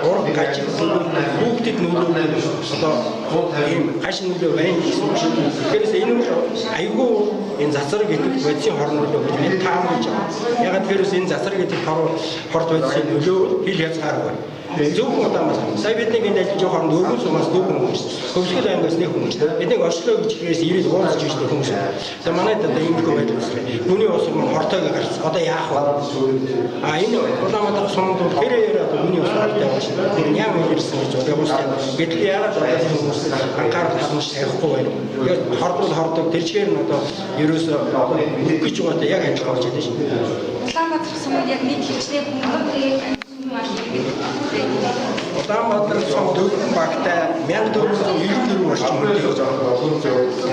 Ураг гажиг бүгдийг нөлөөлөд одоо ийм гаш нөлөө байна гэсэн үг шүү. Тэгэхээр энэ бол айгүй энэ засвар гэдэг бодисын хорнууд бол таам гэж байна. Ягаад гэвэл энэ засвар гэдэг хорт бодисын нөлөө хил хязгааргүй. Зөвхөн удаа сая бидний энэ ажил жоохоор дөрвөн сумаас дөрвөн хүмүүс. Хөвсгөл ангиас нэг хүмүүс. Бидний ошлоо гэж хэлээс 90 уулзж ирсэн хүмүүс. За манайд одоо ийм их байдал үүсвэ. Хүний ус маань хортойг гарсан. Одоо яах вэ? Энэ Улаанбаатар сумд бол хэрээр одоо хүний ус хортой байна. Тэр яам ирсэн гэж бодож байна. Гэтэл яагаад одоо хүмүүс анхаарал хандаж тавихгүй байна. Яг хордол хордог тэр чигээр нь одоо ерөөсөө гэж байгаа яг адилхан болж байгаа шүү. Улаанбаатар сумд яг нийт хэмжээ хүмүүс Улаанбаатар сум дөрвөн багтай 1494 орчим хүн гэж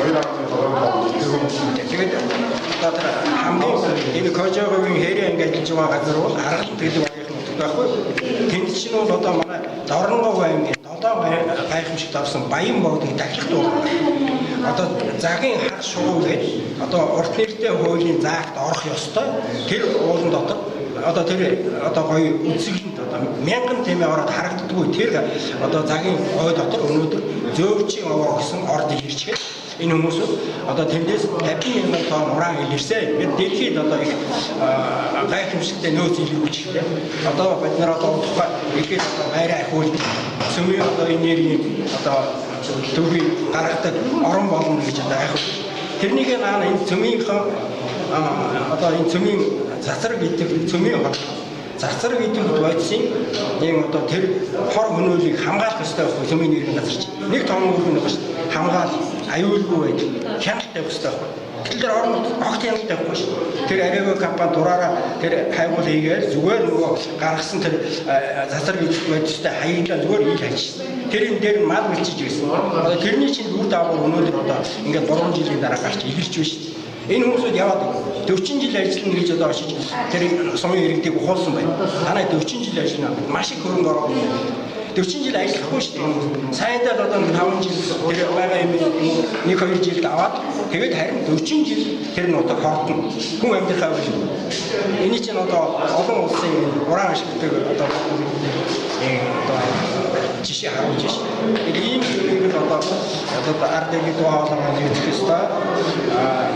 байна. Тэгээд одоо хамгийн энэ Кожоговын хэрэг ингээд ажиллаж байгаа газар бол Аргалт гэдэг багийн нутаг байхгүй. Тэнд чинь бол одоо манай Дорнонгов аймгийн 7 гайхамшигт орсон Баян богдын дахилт байна. Одоо загийн хар шувуу гэж одоо урт нэртэй хуулийн заагт орох ёстой. Тэр уулан дотор одоо тэр одоо гоё үсгэлэнд одоо мянган тэмээ ороод харагддаггүй тэр одоо загийн ой дотор өнөөдөр зөөвчийн овоо гэсэн орд ирчгээд энэ хүмүүс одоо тэндээс 50,000 тонн уран илэрсэн. Бид дэлхийд одоо их гайхамшигтай нөөц илэрүүлчихлээ. Одоо бид нар одоо тухай ихэд байраа ахиул цөмийн одоо энерги одоо төвийн гаргадаг орон болно гэж одоо ахиул. Тэрнийг наана энэ цөмийнхөө одоо энэ цөмийн засар гэдэг цөмийн хот засар гэдэг бодисын нэг одоо тэр хор хөнөөлийг хамгаалах ёстой байхгүй цөмийн нэрийн газар чинь нэг том үр нэг шүү хамгаал аюулгүй байдаг хяналттай байх ёстой байхгүй тэр дээр орон огт хяналттай байхгүй шүү тэр Арего компани дураараа тэр хайгуул хийгээл зүгээр нөгөө гаргасан тэр засар гэдэг бодистой хаяглаа зүгээр ил хайчихсан тэр энэ дээр мал мэлчиж ирсэн одоо тэрний чинь үр дагавар өнөөдөр одоо ингээд 3 жилийн дараа гарч илэрч байна шүү. Энэ хүмүүсд яваад 40 жил ажиллана гэж одоо очиж тэр сумын иргэдийг ухуулсан байна. Танай 40 жил ажиллана. Маш их хөрөнгө оруулсан. 40 жил ажиллахгүй шүү дээ. Сайдад одоо 5 жил тэр байгаа юм 1-2 жилд аваад тэгээд харин 40 жил тэр нутаг хортно. Хүн амьдрахаа биш. Эний чинь одоо олон улсын уран ашигладаг одоо жишээ харуулж байна. Ийм зүйл одоо ардыг дуаалгаа хийх ёстой.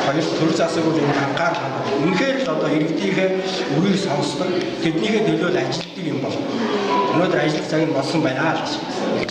Хоёр төр засаг үл анхаарал хандах. Үнэхээр л одоо иргэдийнхээ үрийг сонсдог. Тэднийхээ төлөө ажилладаг юм бол өнөөдөр ажиллах цаг нь болсон байна л гэж.